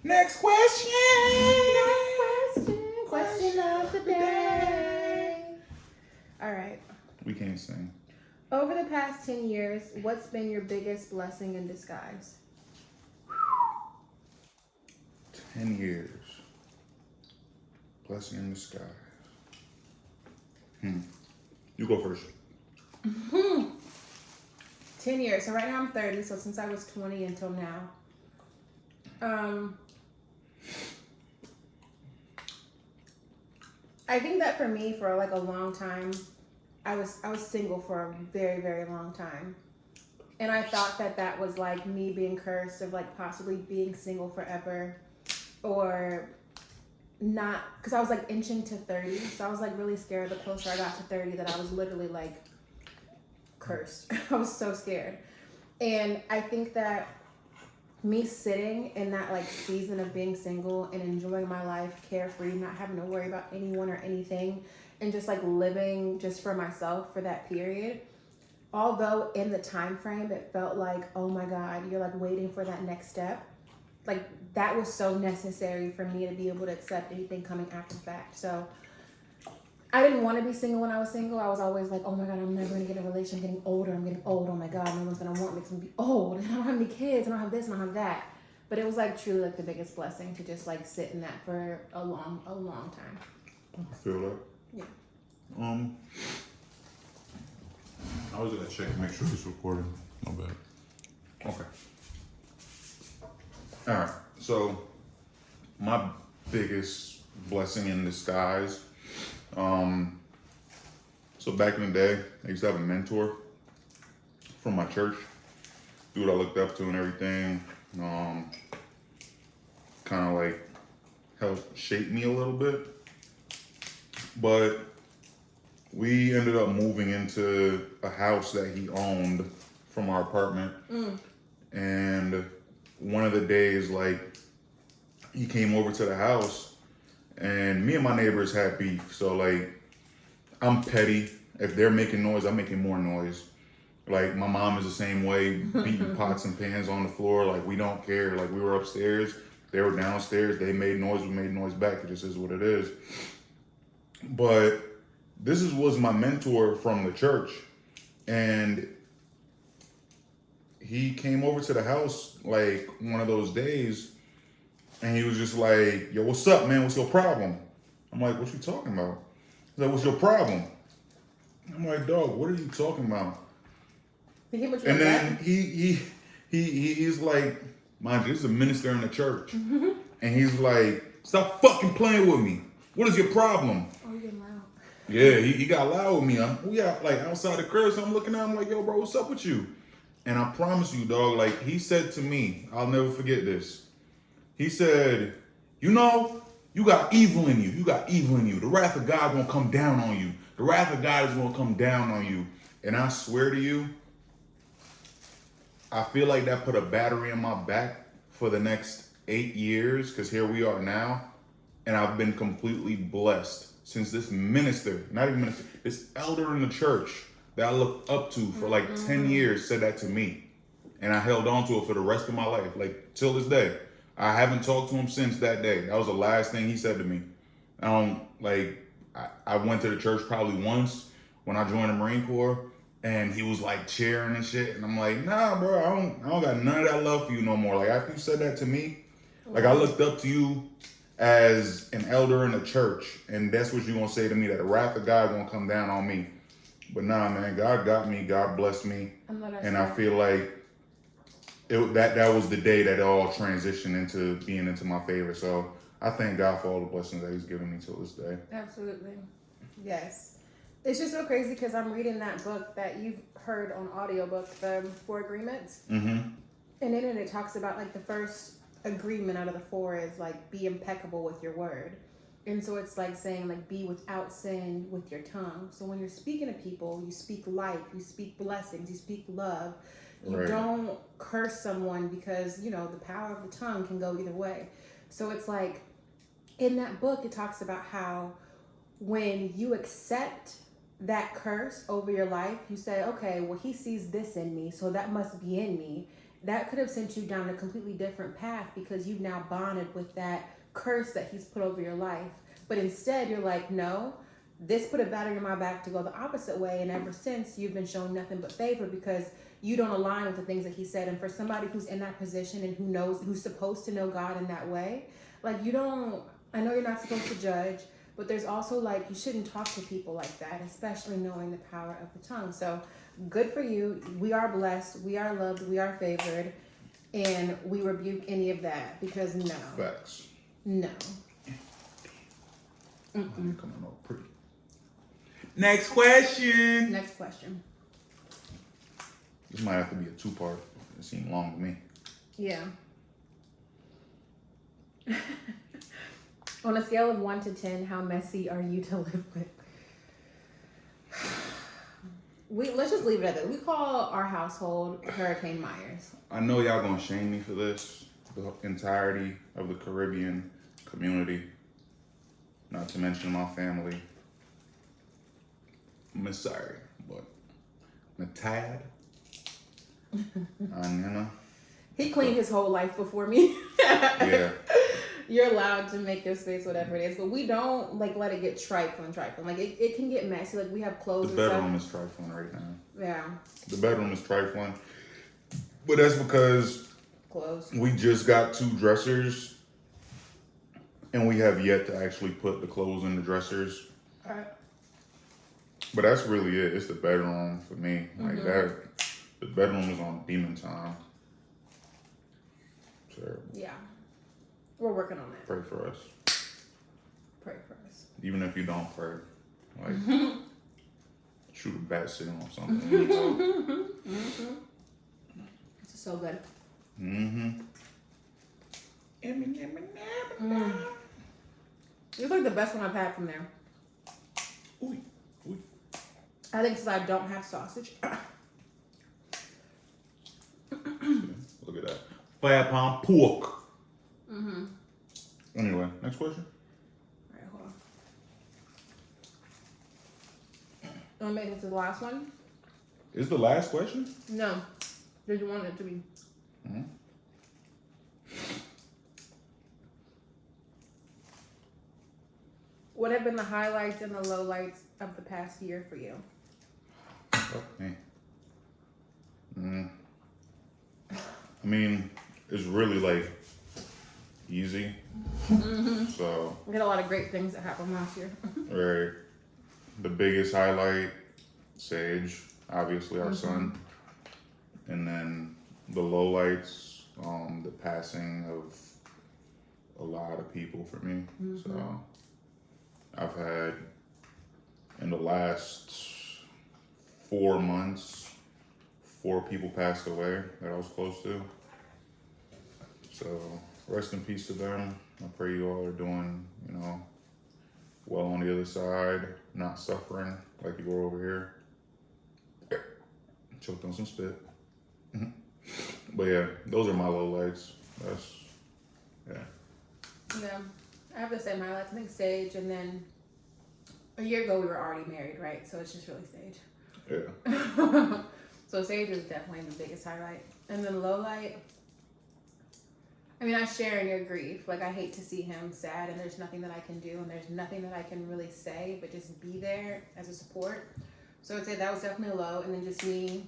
Next question. Question of the day. All right. We can't sing. Over the past 10 years, what's been your biggest blessing in disguise? 10 years. Blessing in disguise. You go first. 10 years. So right now I'm 30. So since I was 20 until now. I think that for me, for like a long time, I was single for a very, very long time. And I thought that was like me being cursed of like possibly being single forever or not, because I was like inching to 30. So I was like really scared the closer I got to 30 that I was literally like cursed. I was so scared. And I think that me sitting in that like season of being single and enjoying my life carefree, not having to worry about anyone or anything, and just like living just for myself for that period, although in the time frame it felt like, oh my God, you're like waiting for that next step, like that was so necessary for me to be able to accept anything coming after the fact. So I didn't want to be single when I was single. I was always like, oh my God, I'm never going to get in a relationship. I'm getting older. I'm getting old. Oh my God, no one's going to want me because I'm going to be old. And I don't have any kids. I don't have this. I don't have that. But it was like truly like the biggest blessing to just like sit in that for a long time. I feel that. Yeah. I was gonna check and make sure it's recording. My bad. Okay. All right. So my biggest blessing in disguise. So back in the day, I used to have a mentor from my church, dude I looked up to and everything. Kind of like helped shape me a little bit. But we ended up moving into a house that he owned from our apartment. And one of the days, like, he came over to the house and me and my neighbors had beef. So, like, I'm petty. If they're making noise, I'm making more noise. Like, my mom is the same way, beating pots and pans on the floor. Like, we don't care. Like, we were upstairs. They were downstairs. They made noise. We made noise back. It just is what it is. But this was my mentor from the church. And he came over to the house, like, one of those days. And he was just like, yo, what's up, man? What's your problem? I'm like, what you talking about? He's like, what's your problem? I'm like, dog, what are you talking about? And then he's like, mind you, this is a minister in the church. And he's like, stop fucking playing with me. What is your problem? Oh, you're getting loud. Yeah, he got loud with me. We got like outside the crib, so I'm looking at him like, yo, bro, what's up with you? And I promise you, dog, like he said to me, I'll never forget this. He said, you know, you got evil in you. You got evil in you. The wrath of God won't come down on you. The wrath of God is going to come down on you. And I swear to you, I feel like that put a battery in my back for the next 8 years, because here we are now. And I've been completely blessed since this minister, not even minister, this elder in the church that I looked up to for like 10 years said that to me. And I held on to it for the rest of my life, like till this day. I haven't talked to him since that day. That was the last thing he said to me. I went to the church probably once when I joined the Marine Corps, and he was like cheering and shit. And I'm like, nah, bro, I don't got none of that love for you no more. Like after you said that to me, like I looked up to you as an elder in the church, and that's what you're gonna say to me, that the wrath of God gonna come down on me. But nah, man, God got me, God blessed me, and I feel like that was the day that it all transitioned into being into my favor. So I thank God for all the blessings that He's given me till this day. Absolutely, yes. It's just so crazy because I'm reading that book that you've heard on audiobook, the 4 Agreements, and in it talks about like the first agreement out of the 4 is like be impeccable with your word. And so it's like saying like be without sin with your tongue. So when you're speaking to people, you speak life, you speak blessings, you speak love. You don't curse someone because, you know, the power of the tongue can go either way. So it's like in that book, it talks about how when you accept that curse over your life, you say, okay, well, he sees this in me, so that must be in me. that could have sent you down a completely different path because you've now bonded with that curse that he's put over your life. But instead, you're like, no, this put a battery in my back to go the opposite way. And ever since, you've been shown nothing but favor because you don't align with the things that he said. And for somebody who's in that position and who's supposed to know God in that way, like I know you're not supposed to judge, but there's also like, you shouldn't talk to people like that, especially knowing the power of the tongue. So good for you. We are blessed. We are loved. We are favored. And we rebuke any of that because no. Facts. No. Coming out pretty. Next question. Next question. This might have to be a two-part. It seemed long to me. Yeah. On a scale of 1 to 10, how messy are you to live with? Let's just leave it at that. We call our household Hurricane Myers. I know y'all gonna shame me for this. The entirety of the Caribbean community, not to mention my family. I'm sorry, but I'm tad. And He cleaned his whole life before me. yeah. You're allowed to make your space whatever it is, but we don't like let it get trifling. Like it can get messy. Like we have clothes. The and bedroom stuff. is trifling right now. Yeah. The bedroom is trifling, but that's because Clothes. we just got 2 dressers, and we have yet to actually put the clothes in the dressers. All right. But that's really it. It's the bedroom for me. Like that. The bedroom is on demon time. Terrible. Yeah. We're working on that. Pray for us. Pray for us. Even if you don't pray, like shoot a bat signal or something. This is so good. It's like the best one I've had from there. Ooh. I think since I don't have sausage. Look at that. 5-pound pork. Anyway, next question. All right, hold on. You want to make this the last one? Is the last question? No. Did you want it to be? What have been the highlights and the lowlights of the past year for you? Okay. I mean, it's really like easy. So We had a lot of great things that happened last year. right. The biggest highlight, Sage, obviously our son. And then the lowlights, the passing of a lot of people for me. So I've had in the last 4 months, 4 people passed away that I was close to. So rest in peace to them. I pray you all are doing, well on the other side, not suffering like you were over here. Choked on some spit. But yeah, those are my lowlights. Yeah. Yeah. I have the same highlights. I think Sage, and then a year ago we were already married, right? So it's just really Sage. Yeah. So Sage is definitely the biggest highlight. And then lowlight, I mean, I share in your grief. Like, I hate to see him sad, and there's nothing that I can do, and there's nothing that I can really say, but just be there as a support. So I'd say that was definitely a low. And then just me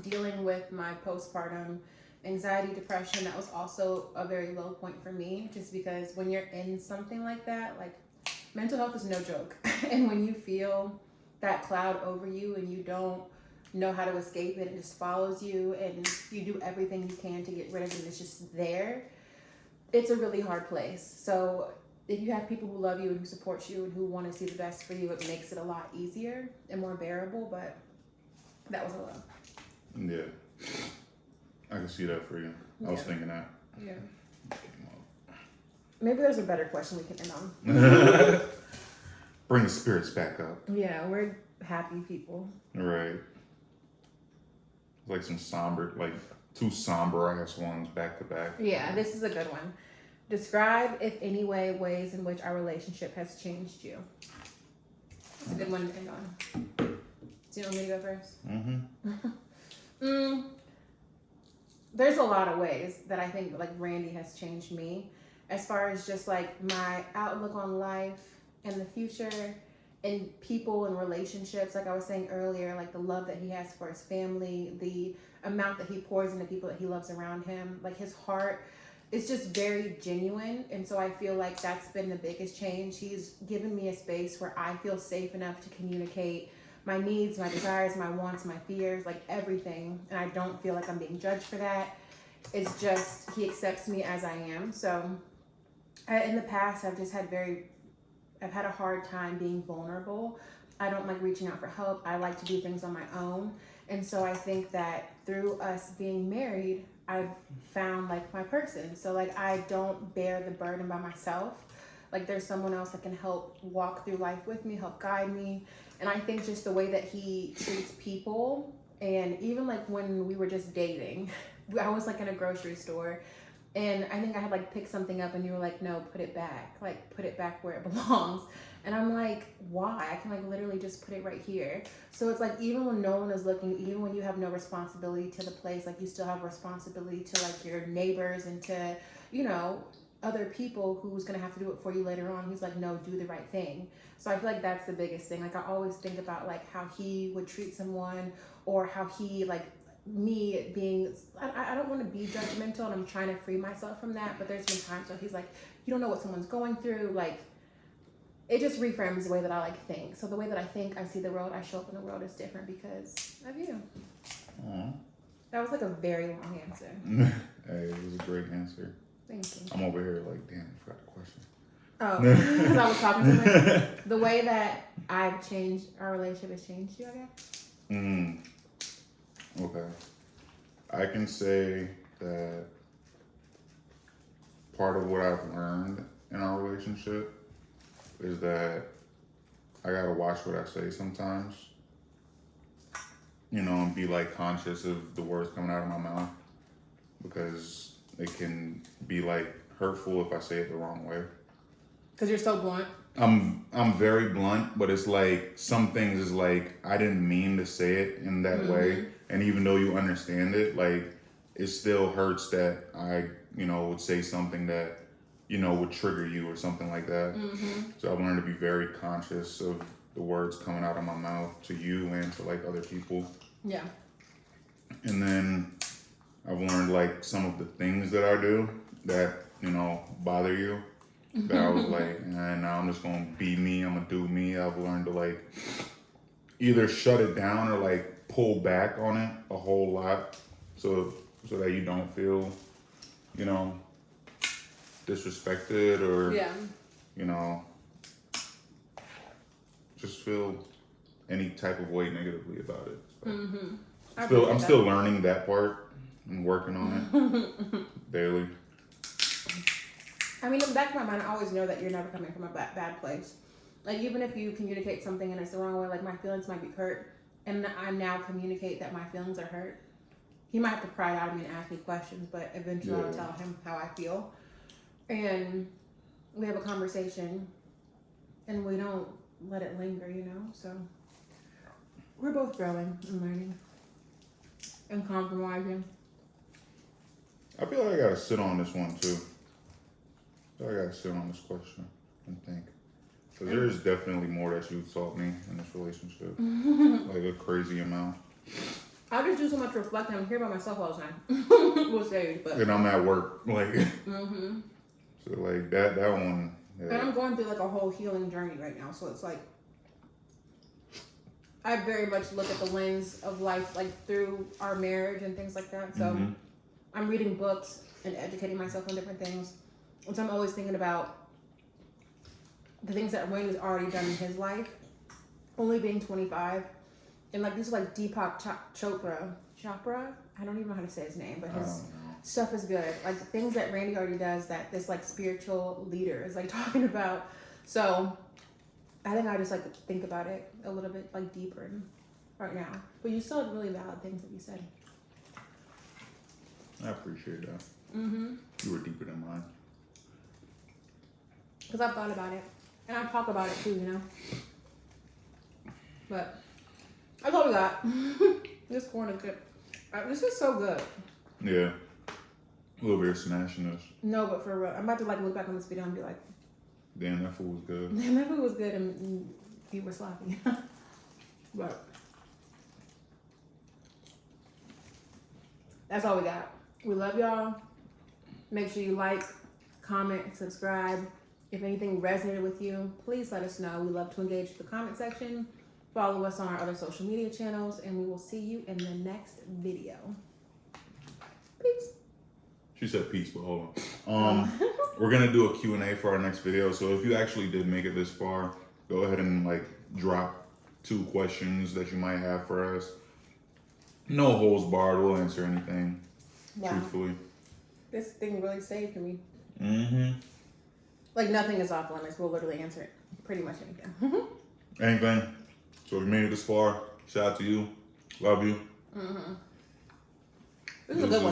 dealing with my postpartum anxiety, depression, that was also a very low point for me, just because when you're in something like that, like, mental health is no joke. And when you feel that cloud over you and you don't know how to escape it, it just follows you, and you do everything you can to get rid of it, and it's just there, it's a really hard place. So if you have people who love you and who support you and who want to see the best for you, it makes it a lot easier and more bearable. But that was a low. Yeah. I can see that for you. I was thinking that. Yeah. Maybe there's a better question we can end on. Bring the spirits back up. Yeah, we're happy people. Right. Like some somber, like 2 somber ass ones back to back. Yeah, this is a good one. Describe, if any way, ways in which our relationship has changed you. It's a good one to end on. Do you want me to go first? there's a lot of ways that I think like Randy has changed me, as far as just like my outlook on life and the future and people and relationships. Like I was saying earlier, like the love that he has for his family, the amount that he pours into people that he loves around him, like his heart is just very genuine. And so I feel like that's been the biggest change. He's given me a space where I feel safe enough to communicate my needs, my desires, my wants, my fears, like everything. And I don't feel like I'm being judged for that. It's just, he accepts me as I am. So in the past, I've had a hard time being vulnerable. I don't like reaching out for help. I like to do things on my own. And so I think that through us being married, I've found like my person. So like I don't bear the burden by myself. Like there's someone else that can help walk through life with me, help guide me. And I think just the way that he treats people, and even like when we were just dating, I was like in a grocery store, and I think I had like picked something up and you were like, no, put it back. Like put it back where it belongs. And I'm like, why? I can like literally just put it right here. So it's like, even when no one is looking, even when you have no responsibility to the place, like you still have responsibility to like your neighbors and to, you know, other people who's gonna have to do it for you later on. He's like, no, do the right thing. So I feel like that's the biggest thing. Like I always think about like how he would treat someone, or how he like me being, I don't want to be judgmental, and I'm trying to free myself from that, but there's been times where he's like, you don't know what someone's going through. Like it just reframes the way that I like think. So the way that I think, I see the world, I show up in the world is different because of you. Aww. That was like a very long answer. Hey, it was a great answer. Thank you. I'm over here like, damn, I forgot the question. Oh, because I was talking to him. The way that I've changed, our relationship has changed you, I guess? Okay. I can say that part of what I've learned in our relationship is that I gotta watch what I say sometimes. You know, and be like conscious of the words coming out of my mouth, because it can be like hurtful if I say it the wrong way. Because you're so blunt. I'm very blunt, but it's like some things is like I didn't mean to say it in that way, and even though you understand it, like it still hurts that I, you know, would say something that, you know, would trigger you or something like that. So I've learned to be very conscious of the words coming out of my mouth to you and to like other people. Yeah. And then I've learned like some of the things that I do that, you know, bother you. That I was like, now I'm just gonna be me, I'm gonna do me. I've learned to like either shut it down or like pull back on it a whole lot, so that you don't feel, you know, disrespected or, you know, just feel any type of way negatively about it. So I'm still learning that part and working on it daily. I mean, in the back of my mind, I always know that you're never coming from a bad place. Like, even if you communicate something and it's the wrong way, like my feelings might be hurt, and I now communicate that my feelings are hurt. He might have to pry it out of me and ask me questions, but eventually I'll tell him how I feel. And we have a conversation, and we don't let it linger, you know? So we're both growing and learning and compromising. I feel like I gotta sit on this one too. I gotta sit on this question and think. Because there's definitely more that you've taught me in this relationship. Like a crazy amount. I just do so much reflecting. I'm here by myself all the time. We'll say, but. And I'm at work. Like, so like that one. Yeah. And I'm going through like a whole healing journey right now. So it's like, I very much look at the lens of life, like through our marriage and things like that. So I'm reading books and educating myself on different things. And so I'm always thinking about the things that Wayne has already done in his life, only being 25. And like, these are like Deepak Chopra. I don't even know how to say his name, but his stuff is good. Like the things that Randy already does that this like spiritual leader is like talking about. So I think I just like think about it a little bit like deeper right now. But you still had really valid things that you said. I appreciate that. You were deeper than mine. Because I've thought about it. And I talk about it too, you know. But that's all we got. This corn is good. This is so good. Yeah. Over here smashing us. No, but for real, I'm about to like look back on this video and be like, Damn, that food was good. damn, that food was good and you were sloppy. But that's all we got. We love y'all. Make sure you like, comment, subscribe. If anything resonated with you, please let us know. We love to engage the comment section. Follow us on our other social media channels, and we will see you in the next video. Peace. She said peace, but hold on. We're gonna do a Q&A for our next video. So if you actually did make it this far, go ahead and like drop 2 questions that you might have for us. No holes barred. We'll answer anything truthfully. This thing really saved me. Mm-hmm. Like nothing is off limits. We'll literally answer it. Pretty much anything. Anything. So if you made it this far, shout out to you. Love you. This is a good one.